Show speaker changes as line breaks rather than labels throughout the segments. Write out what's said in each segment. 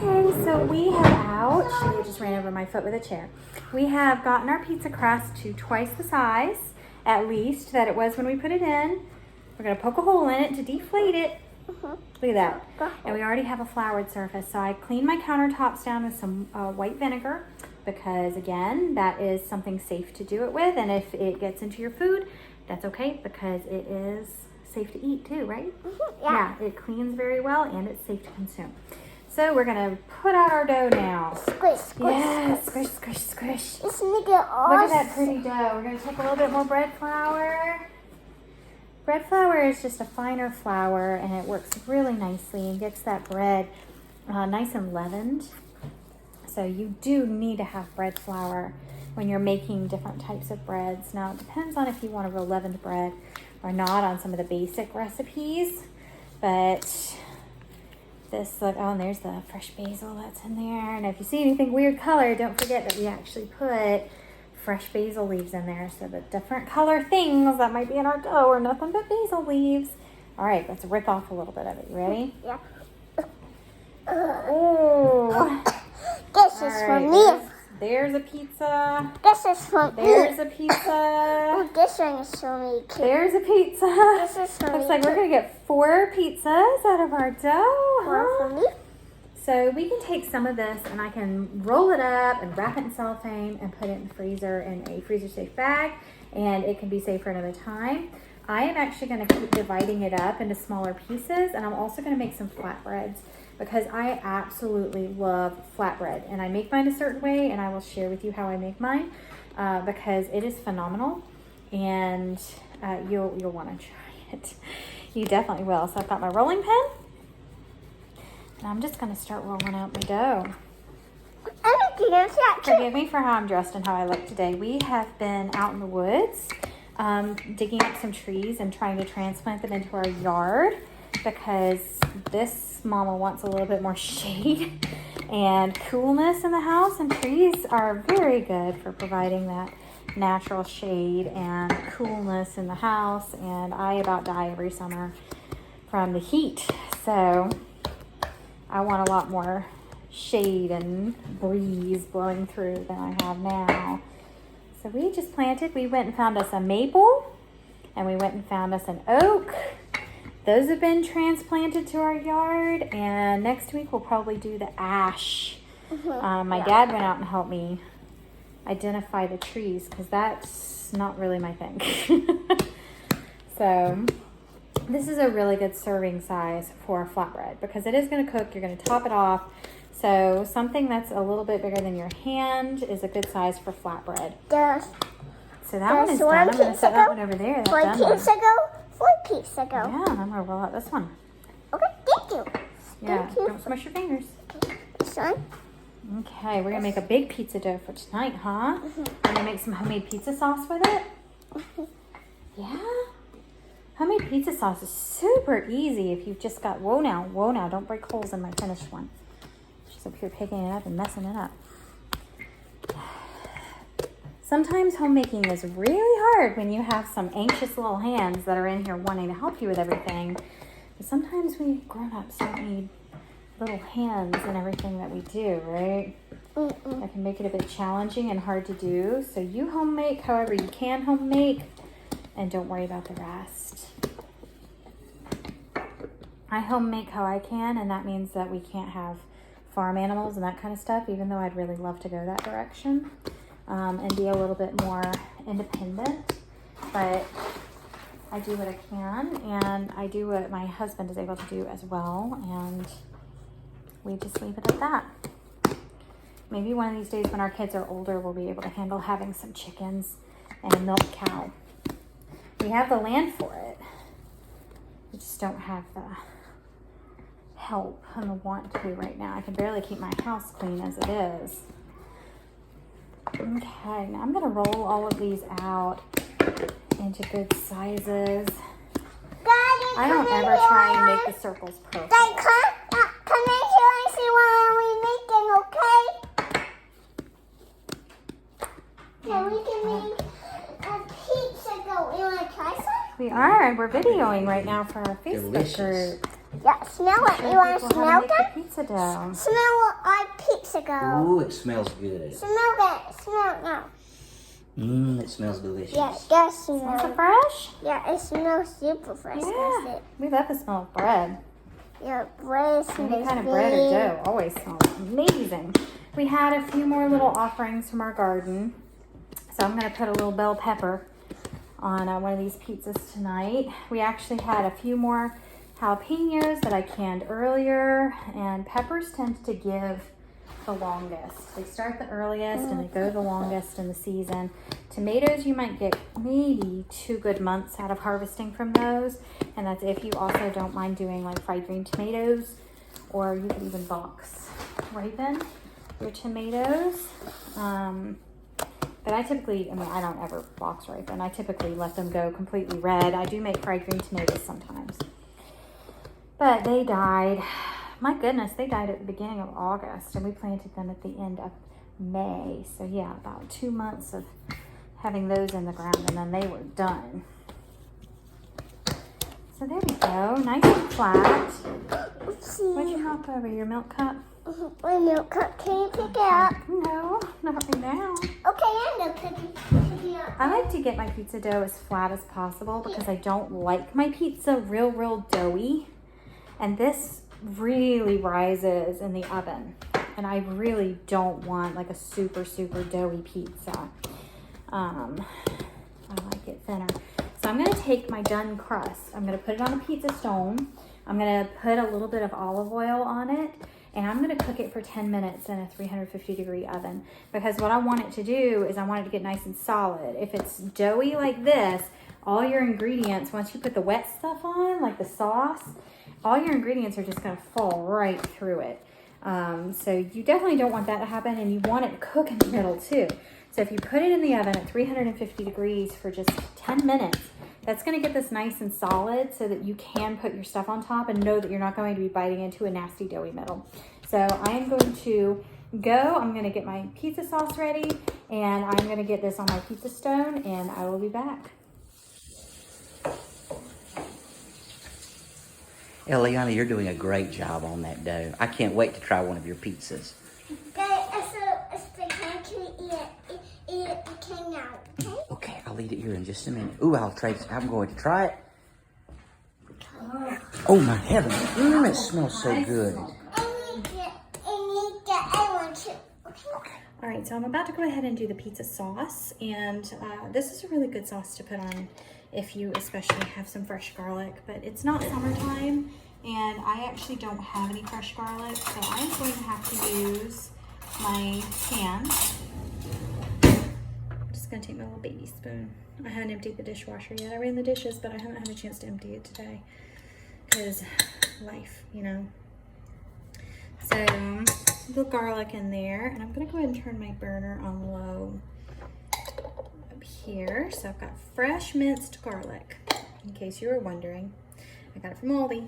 Okay, so we have, ouch, I just ran over my foot with a chair. We have gotten our pizza crust to twice the size, at least, that it was when we put it in. We're gonna poke a hole in it to deflate it. Look at that. And we already have a floured surface. So I cleaned my countertops down with some white vinegar because, again, that is something safe to do it with. And if it gets into your food, that's okay because it is safe to eat too, right? Yeah, it cleans very well and it's safe to consume. So we're gonna put out our dough now.
Squish, squish,
yes, squish, squish, squish.
It's making awesome.
Look at that pretty dough. We're gonna take a little bit more bread flour. Bread flour is just a finer flour and it works really nicely and gets that bread nice and leavened. So you do need to have bread flour when you're making different types of breads. Now it depends on if you want a real leavened bread or not on some of the basic recipes, but this, look, oh, and there's the fresh basil that's in there. And if you see anything weird color, don't forget that we actually put fresh basil leaves in there. So the different color things that might be in our dough are nothing but basil leaves. All right, let's rip off a little bit of it. You ready?
Yeah.
Oh.
This is for me.
There's a pizza.
This is for me.
There's a pizza.
Oh, this one is for me too.
There's a pizza.
This is for
Looks
me
like
too.
we're going to get 4 pizzas out of our dough.
One for me.
So we can take some of this and I can roll it up and wrap it in cellophane and put it in the freezer in a freezer safe bag, and it can be safe for another time. I am actually going to keep dividing it up into smaller pieces, and I'm also going to make some flatbreads because I absolutely love flatbread, and I make mine a certain way, and I will share with you how I make mine because it is phenomenal, and you'll want to try it. You definitely will. So I've got my rolling pin. And I'm just going to start rolling out my dough. Forgive me for how I'm dressed and how I look today. We have been out in the woods digging up some trees and trying to transplant them into our yard because this mama wants a little bit more shade and coolness in the house, and trees are very good for providing that natural shade and coolness in the house, and I about die every summer from the heat. So I want a lot more shade and breeze blowing through than I have now. So we just planted, we went and found us a maple, and we went and found us an oak. Those have been transplanted to our yard, and next week we'll probably do the ash. My dad went out and helped me identify the trees because that's not really my thing. So this is a really good serving size for flatbread because it is going to cook. You're going to top it off. So something that's a little bit bigger than your hand is a good size for flatbread. So that one is done. I'm going to set that one over there. That's
4
done.
pieces ago. 4 pieces ago.
Yeah, I'm going to roll out this one.
Okay, thank you.
Yeah,
Thank you.
don't smush your fingers.
This one.
Okay, we're going to make a big pizza dough for tonight, huh? We're going to make some homemade pizza sauce with it. Yeah. Homemade pizza sauce is super easy if you've just got, whoa now, don't break holes in my finished one. She's up here picking it up and messing it up. Sometimes homemaking is really hard when you have some anxious little hands that are in here wanting to help you with everything. But sometimes we grown-ups don't need little hands in everything that we do, right? That can make it a bit challenging and hard to do. So you home make however you can home make, and don't worry about the rest. I home make how I can, and that means that we can't have farm animals and that kind of stuff, even though I'd really love to go that direction and be a little bit more independent. But I do what I can, and I do what my husband is able to do as well, and we just leave it at that. Maybe one of these days when our kids are older, we'll be able to handle having some chickens and a milk cow. We have the land for it. We just don't have the help and the want to right now. I can barely keep my house clean as it is. Okay, now I'm going to roll all of these out into good sizes.
Daddy,
I don't ever try and make the circles perfect.
Daddy, come in here and see what we're making, okay? Can we make a pizza dough? You want to try some?
We are. We're videoing right now for our Facebook
Delicious.
group.
Yeah, smell it. You want to smell that?
Pizza dough.
Smell our pizza dough.
Ooh, it smells good.
Smell that. Smell it now.
It smells delicious.
Yeah, it does
Smells
smell.
it fresh?
Yeah, it smells super fresh. Does
Yeah.
it?
We love the smell of bread.
Yeah, bread smells
Any kind of bread or dough always smells amazing. We had a few more little offerings from our garden. So I'm going to put a little bell pepper on one of these pizzas tonight. We actually had a few more jalapenos that I canned earlier, and peppers tend to give the longest. They start the earliest and they go the longest in the season. Tomatoes, you might get maybe 2 good months out of harvesting from those, and that's if you also don't mind doing like fried green tomatoes, or you could even box ripen your tomatoes. But I typically, I don't ever box ripen. I typically let them go completely red. I do make fried green tomatoes sometimes. But they died. My goodness, they died at the beginning of August, and we planted them at the end of May. So yeah, about 2 months of having those in the ground, and then they were done. So there we go, nice and flat. What'd you knock over, your milk cup?
My milk cup. Can you pick it up?
No, not right now.
Okay, I'm gonna pick it up.
I like to get my pizza dough as flat as possible because I don't like my pizza real doughy. And this really rises in the oven. And I really don't want like a super doughy pizza. I like it thinner. So I'm gonna take my done crust. I'm gonna put it on a pizza stone. I'm gonna put a little bit of olive oil on it, and I'm gonna cook it for 10 minutes in a 350-degree oven, because what I want it to do is I want it to get nice and solid. If it's doughy like this, all your ingredients, once you put the wet stuff on, like the sauce, all your ingredients are just gonna fall right through it. So you definitely don't want that to happen, and you want it to cook in the middle too. So if you put it in the oven at 350 degrees for just 10 minutes, that's gonna get this nice and solid so that you can put your stuff on top and know that you're not going to be biting into a nasty doughy middle. So I am going to I'm gonna get my pizza sauce ready, and I'm gonna get this on my pizza stone, and I will be back.
Eliana, you're doing a great job on that dough. I can't wait to try one of your pizzas. Okay, I'll eat it here in just a minute. Ooh, I'm going to try it. Oh my heavens, it smells so good. Okay.
All right, so I'm about to go ahead and do the pizza sauce, and this is a really good sauce to put on if you especially have some fresh garlic, but it's not summertime, and I actually don't have any fresh garlic, so I'm going to have to use my pan. I'm just gonna take my little baby spoon. I haven't emptied the dishwasher yet. I ran the dishes, but I haven't had a chance to empty it today, because life, you know. So, the garlic in there, and I'm gonna go ahead and turn my burner on low up here. So I've got fresh minced garlic, in case you were wondering. I got it from Aldi,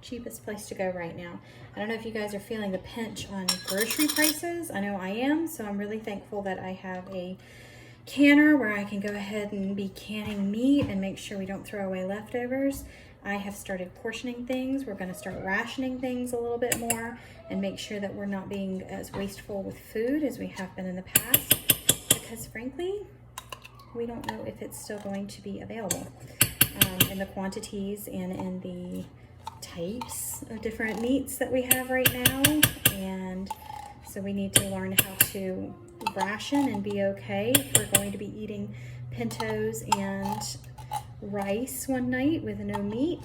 cheapest place to go right now. I don't know if you guys are feeling the pinch on grocery prices. I know I am, so I'm really thankful that I have a canner where I can go ahead and be canning meat and make sure we don't throw away leftovers. I have started portioning things. We're gonna start rationing things a little bit more and make sure that we're not being as wasteful with food as we have been in the past, because frankly, we don't know if it's still going to be available in the quantities and in the types of different meats that we have right now. And so we need to learn how to ration and be okay if we're going to be eating pintos and rice one night with no meat.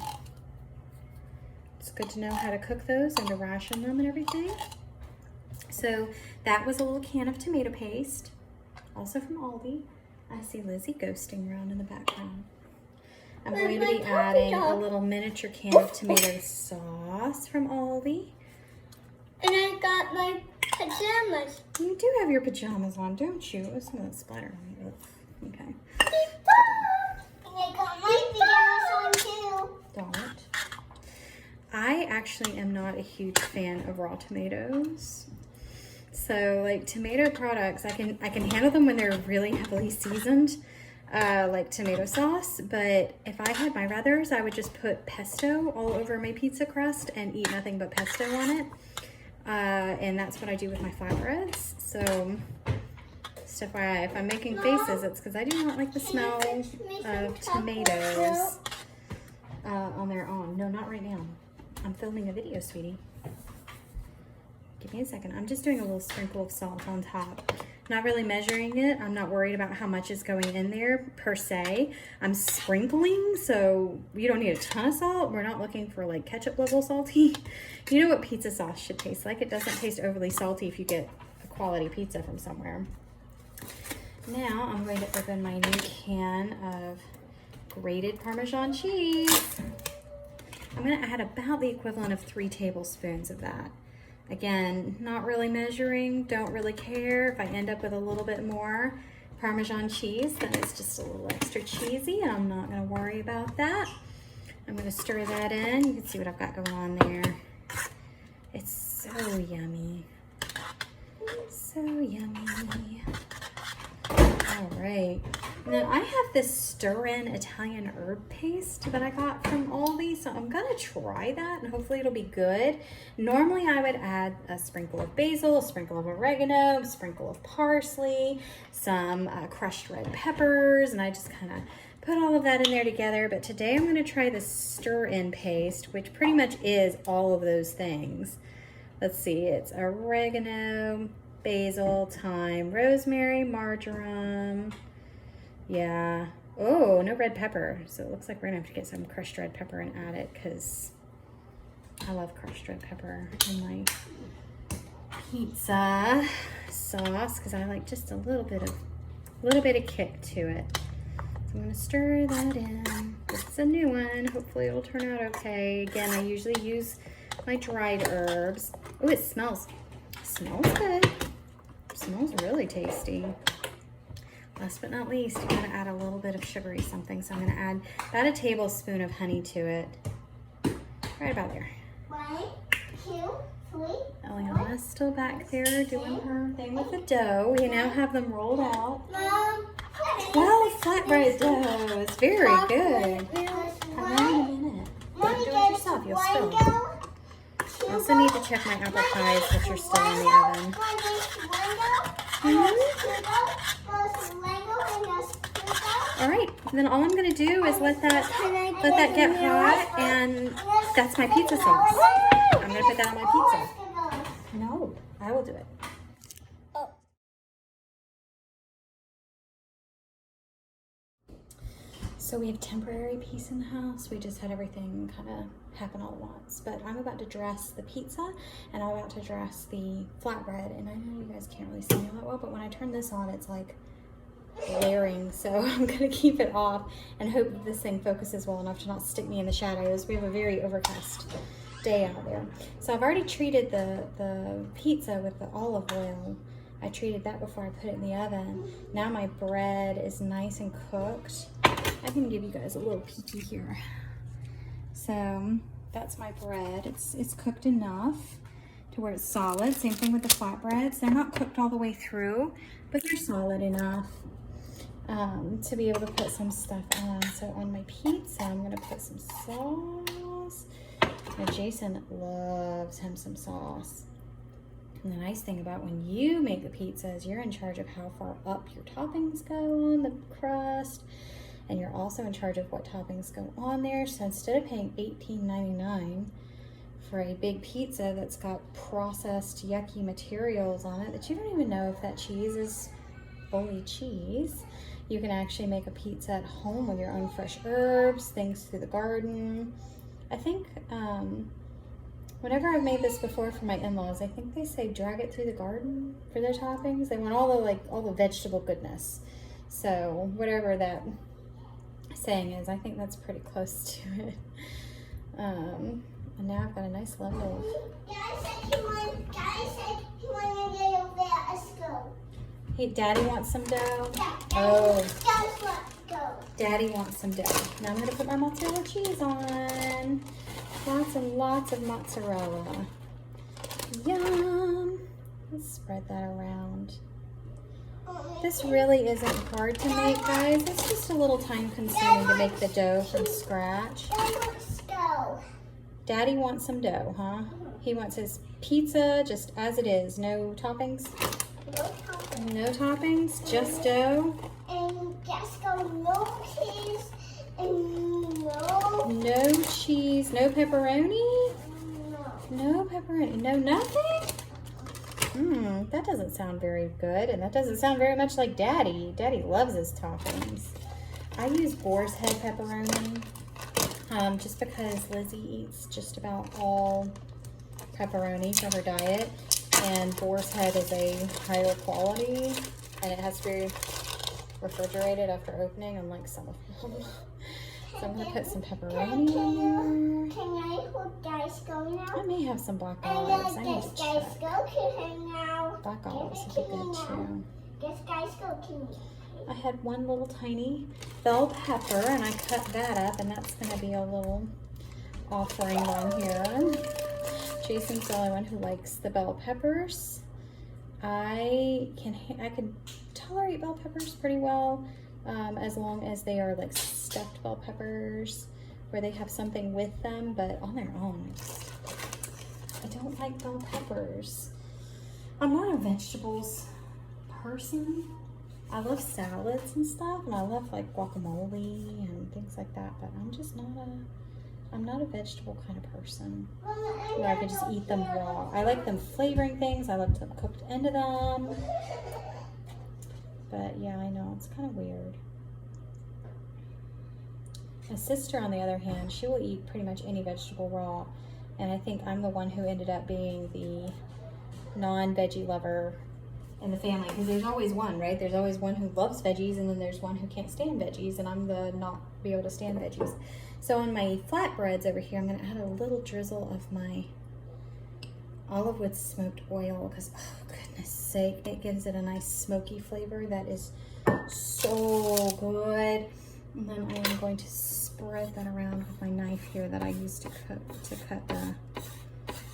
It's good to know how to cook those and to ration them and everything. So that was a little can of tomato paste, also from Aldi. I see Lizzie ghosting around in the background. I'm going to be adding a little miniature can of tomato sauce from Aldi.
And I got my pajamas.
You do have your pajamas on, don't you? It's going to splatter on you. Okay.
And I got my pajamas on too.
Don't. I actually am not a huge fan of raw tomatoes. So like tomato products, I can handle them when they're really heavily seasoned. like tomato sauce, but if I had my ruthers, I would just put pesto all over my pizza crust and eat nothing but pesto on it. And that's what I do with my flatbreads. So, just FYI, if I'm making faces, it's because I do not like the smell of tomatoes on their own. No, not right now. I'm filming a video, sweetie. Give me a second. I'm just doing a little sprinkle of salt on top. Not really measuring it. I'm not worried about how much is going in there per se. I'm sprinkling, so you don't need a ton of salt. We're not looking for like ketchup level salty. You know what pizza sauce should taste like. It doesn't taste overly salty if you get a quality pizza from somewhere. Now I'm going to open my new can of grated Parmesan cheese. I'm going to add about the equivalent of 3 tablespoons of that. Again, not really measuring, don't really care. If I end up with a little bit more Parmesan cheese, then it's just a little extra cheesy, and I'm not gonna worry about that. I'm gonna stir that in. You can see what I've got going on there. It's so yummy. So yummy. All right. And then I have this stir-in Italian herb paste that I got from Aldi, so I'm gonna try that and hopefully it'll be good. Normally I would add a sprinkle of basil, a sprinkle of oregano, a sprinkle of parsley, some crushed red peppers, and I just kind of put all of that in there together. But today I'm gonna try the stir-in paste, which pretty much is all of those things. Let's see, it's oregano, basil, thyme, rosemary, marjoram. Yeah. Oh, no red pepper. So it looks like we're gonna have to get some crushed red pepper and add it because I love crushed red pepper in my pizza sauce because I like just a little bit of kick to it. So I'm gonna stir that in. It's a new one. Hopefully it'll turn out okay. Again, I usually use my dried herbs. Oh, it smells good. It smells really tasty. Last but not least, you gotta add a little bit of sugary something. So I'm gonna add about a tablespoon of honey to it. Right about there.
1, 2, 3.
Eliana's still back there doing her thing with the dough. We now have them rolled out.
Mom.
12 flatbread doughs. Very good. Come in a minute. Don't do it yourself, you'll spill. I also need to check my apple pies, which are still in the oven. All right, then all I'm gonna do is let that get hot, and that's my pizza sauce. I'm gonna put that on my pizza. No, I will do it. So we have temporary peace in the house. We just had everything kind of happen all at once. But I'm about to dress the pizza and I'm about to dress the flatbread. And I know you guys can't really see me all that well, but when I turn this on, it's like glaring. So I'm gonna keep it off and hope that this thing focuses well enough to not stick me in the shadows. We have a very overcast day out there. So I've already treated the pizza with the olive oil. I treated that before I put it in the oven. Now my bread is nice and cooked. I can give you guys a little peeky here. So that's my bread. It's cooked enough to where it's solid. Same thing with the flatbreads. They're not cooked all the way through, but they're solid enough to be able to put some stuff on. So on my pizza, I'm gonna put some sauce. Now Jason loves him some sauce. And the nice thing about when you make the pizza is you're in charge of how far up your toppings go on the crust. And you're also in charge of what toppings go on there. So instead of paying $18.99 for a big pizza that's got processed yucky materials on it that you don't even know if that cheese is fully cheese, you can actually make a pizza at home with your own fresh herbs, things through the garden. I think whenever I've made this before for my in-laws, I think they say drag it through the garden for their toppings. They want all the vegetable goodness. So whatever that saying is, I think that's pretty close to it. And now I've got a nice level of...
Daddy said he wanted to get over there at school.
Hey, Daddy wants some dough?
Yeah,
Oh.
Go.
Daddy wants some dough. Now I'm going to put my mozzarella cheese on. Lots and lots of mozzarella. Yum. Let's spread that around. This really isn't hard to make, guys. It's just a little time consuming to make the dough from scratch. Daddy wants some dough, huh? He wants his pizza just as it is. No toppings? No toppings, just dough.
And just go no cheese and
No cheese, no pepperoni?
no.
No pepperoni, no nothing? That doesn't sound very good, and that doesn't sound very much like Daddy. Daddy loves his toppings. I use boar's head pepperoni, just because Lizzie eats just about all pepperoni for her diet, and boar's head is a higher quality, and it has to be refrigerated after opening, unlike some of them. So I'm gonna put some pepperoni in
Can I hold guys go now?
there. I may have some black
And
olives. I need
guys
to check.
go to him now.
Black olives would be good too.
Guys go to me.
I had one little tiny bell pepper, and I cut that up, and that's gonna be a little offering on here. Jason's the only one who likes the bell peppers. I can tolerate bell peppers pretty well, as long as they are like stuffed bell peppers, where they have something with them, but on their own, I don't like bell peppers. I'm not a vegetables person. I love salads and stuff, and I love like guacamole and things like that, but I'm not a vegetable kind of person where I could just eat them raw. I like them flavoring things. I like them cooked into them. But yeah, I know, it's kind of weird. My sister, on the other hand, she will eat pretty much any vegetable raw. And I think I'm the one who ended up being the non-veggie lover in the family, because there's always one, right? There's always one who loves veggies, and then there's one who can't stand veggies, and I'm the not be able to stand veggies. So on my flatbreads over here, I'm gonna add a little drizzle of my olive wood smoked oil, because oh goodness sake, it gives it a nice smoky flavor that is so good. And then I am going to spread that around with my knife here that I used to cut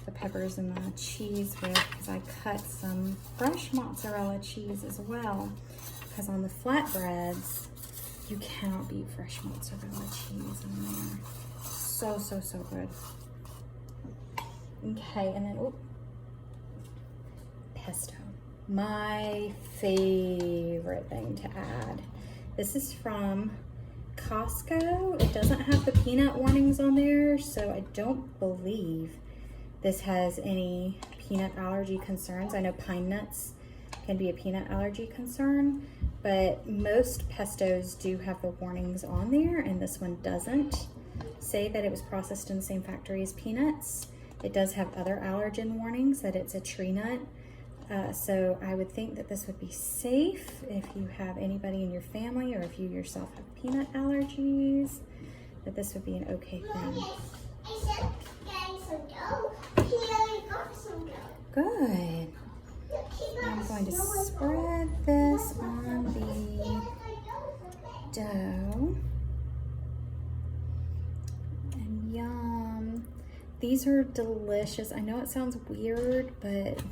the peppers and the cheese with, because I cut some fresh mozzarella cheese as well, because on the flatbreads you cannot beat fresh mozzarella cheese in there. So good. Okay, and then pesto, my favorite thing to add. This is from Costco. It doesn't have the peanut warnings on there, so I don't believe this has any peanut allergy concerns. I know pine nuts can be a peanut allergy concern, but most pestos do have the warnings on there, and this one doesn't say that it was processed in the same factory as peanuts. It does have other allergen warnings that it's a tree nut. So I would think that this would be safe if you have anybody in your family, or if you yourself have peanut allergies, that this would be an okay thing. Good. I'm going to spread this on the dough. And yum. These are delicious. I know it sounds weird, but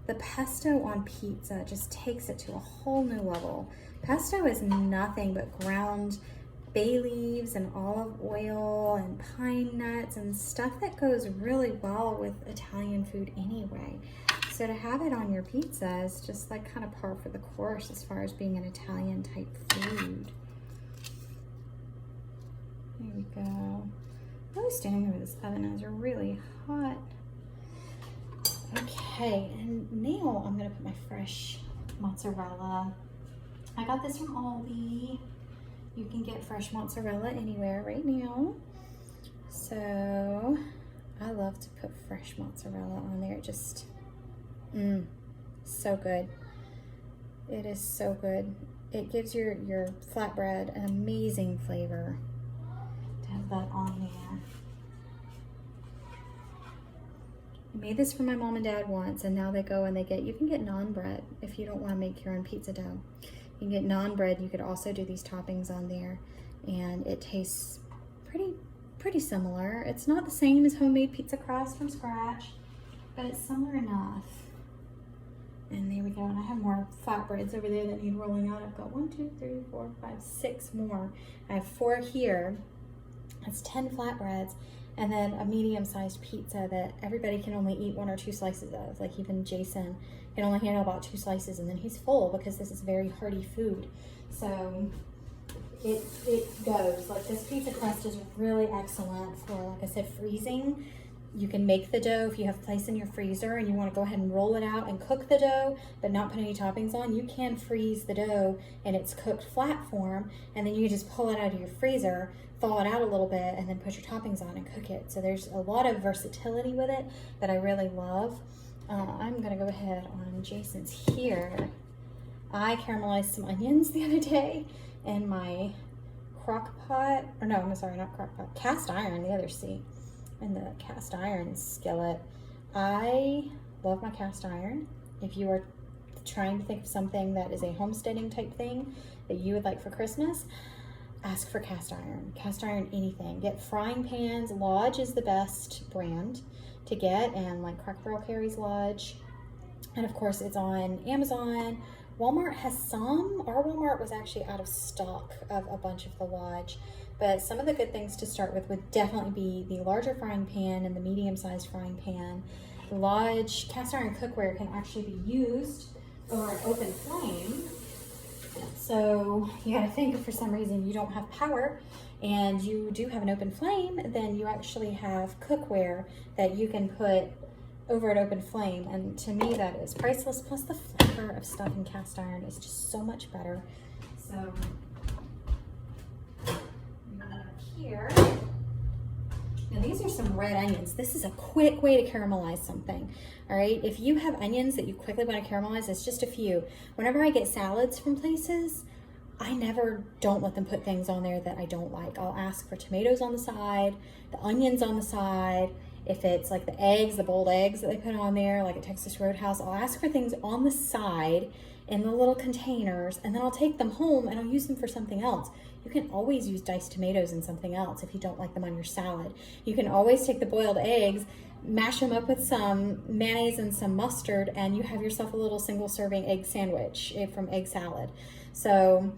the pesto on pizza just takes it to a whole new level. Pesto is nothing but ground bay leaves and olive oil and pine nuts and stuff that goes really well with Italian food anyway. So to have it on your pizza is just like kind of par for the course as far as being an Italian type food. There we go. I'm standing over this oven. It's really hot. Okay, and now I'm gonna put my fresh mozzarella. I got this from Aldi. You can get fresh mozzarella anywhere right now. So I love to put fresh mozzarella on there. It just, so good. It is so good. It gives your flatbread an amazing flavor to have that on there. I made this for my mom and dad once, and now they go and you can get naan bread if you don't want to make your own pizza dough. You can get naan bread. You could also do these toppings on there, and it tastes pretty similar. It's not the same as homemade pizza crust from scratch, but it's similar enough. And there we go. And I have more flatbreads over there that need rolling out. I've got 1, 2, 3, 4, 5, 6 more. I have 4 here. That's 10 flatbreads. And then a medium-sized pizza that everybody can only eat 1 or 2 slices of. Like even Jason can only handle about 2 slices, and then he's full because this is very hearty food. So it goes. Like this pizza crust is really excellent for, like I said, freezing. You can make the dough if you have place in your freezer and you want to go ahead and roll it out and cook the dough, but not put any toppings on. You can freeze the dough in its cooked flat form, and then you just pull it out of your freezer, thaw it out a little bit, and then put your toppings on and cook it. So there's a lot of versatility with it that I really love. I'm gonna go ahead on Jason's here. I caramelized some onions the other day in my crock pot, or no, I'm sorry, not crock pot, cast iron, the other seat. In the cast iron skillet. I love my cast iron. If you are trying to think of something that is a homesteading type thing that you would like for Christmas, ask for cast iron. Cast iron anything. Get frying pans. Lodge is the best brand to get, and like Cracker Barrel carries Lodge. And of course it's on Amazon. Walmart has some. Our Walmart was actually out of stock of a bunch of the Lodge. But some of the good things to start with would definitely be the larger frying pan and the medium-sized frying pan. The Lodge cast iron cookware can actually be used over an open flame. So you gotta think if for some reason you don't have power and you do have an open flame, then you actually have cookware that you can put over an open flame. And to me that is priceless, plus the flavor of stuff in cast iron is just so much better. So here. Now these are some red onions. This is a quick way to caramelize something. All right, if you have onions that you quickly want to caramelize, it's just a few. Whenever I get salads from places, I never don't let them put things on there that I don't like. I'll ask for tomatoes on the side, the onions on the side. If it's like the eggs, the boiled eggs that they put on there, like at Texas Roadhouse, I'll ask for things on the side in the little containers, and then I'll take them home and I'll use them for something else. You can always use diced tomatoes in something else if you don't like them on your salad. You can always take the boiled eggs, mash them up with some mayonnaise and some mustard, and you have yourself a little single serving egg sandwich from Egg Salad. So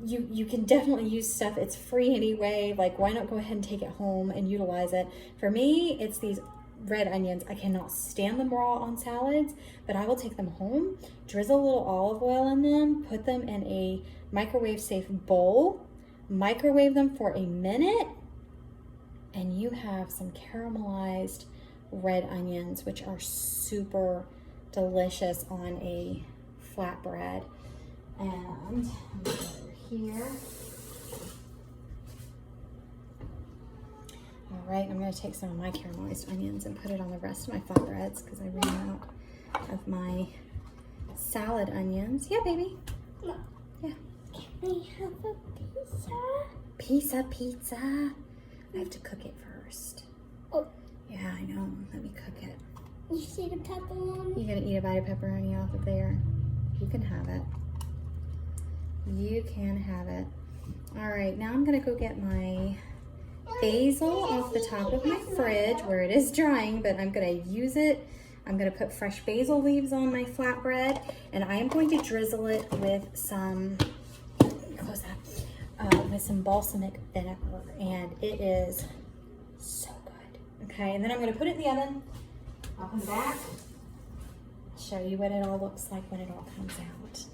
you can definitely use stuff. It's free anyway. Like, why not go ahead and take it home and utilize it? For me, it's these red onions. I cannot stand them raw on salads, but I will take them home, drizzle a little olive oil in them, put them in a microwave safe bowl, microwave them for a minute, and you have some caramelized red onions, which are super delicious on a flatbread. And I'm gonna go over here. All right, I'm gonna take some of my caramelized onions and put it on the rest of my flatbreads because I ran out of my salad onions. Yeah, baby.
No.
Yeah.
Can we have a pizza?
Pizza. I have to cook it first.
Oh.
Yeah, I know. Let me cook it.
You see the pepperoni?
You gonna eat a bite of pepperoni off of there? You can have it. You can have it. All right, now I'm gonna go get my basil off the top of my fridge where it is drying, but I'm gonna use it. I'm gonna put fresh basil leaves on my flatbread, and I am going to drizzle it with some, close that, with some balsamic vinegar, and it is so good. Okay, and then I'm gonna put it in the oven. I'll come back, show you what it all looks like when it all comes out.